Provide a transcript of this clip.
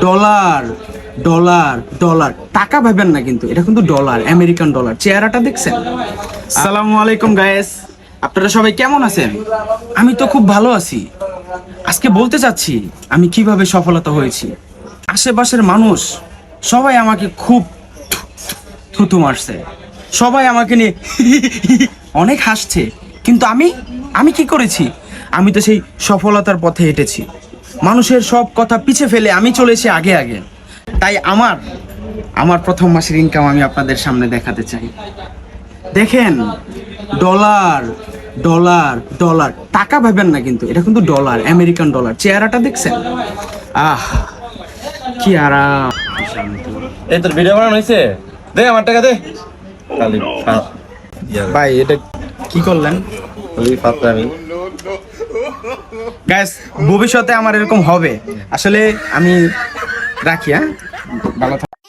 Dollar dollar dollar টাকা ভাবেন না, কিন্তু এটা কিন্তু ডলার, আমেরিকান ডলার। চেহারাটা দেখছেন? আসসালামু আলাইকুম গায়েস, আপনারা সবাই কেমন আছেন? আমি তো খুব ভালো আছি। আজকে বলতে চাচ্ছি আমি কিভাবে সফলতা হয়েছি। আশেপাশের মানুষ সবাই আমাকে খুব থুতু মারছে, সবাই আমাকে নিয়ে অনেক হাসছে, কিন্তু আমি আমি কি করেছি? আমি তো সেই সফলতার পথে হেঁটেছি। মানুষের সব কথা পিছে ফেলে আমি চলেছি আগে আগে। তাই আমার আমার প্রথম মাসের ইনকাম আমি আপনাদের সামনে দেখাতে চাই। দেখেন, ডলার ডলার ডলার টাকা ভাবেন না, কিন্তু এটা কিন্তু ডলার, আমেরিকান ডলার। চেহারাটা দেখছেন? আহ, কি আরাম। এই তোর ভিডিও বানানো হয়েছে? দে আমার টাকা দে। খালি ভাই এটা কি করলেন? ফাতরামি। গাইস, ভবিষ্যতে আমার এরকম হবে। আসলে আমি রাখি, হ্যাঁ, ভালো থাকবেন।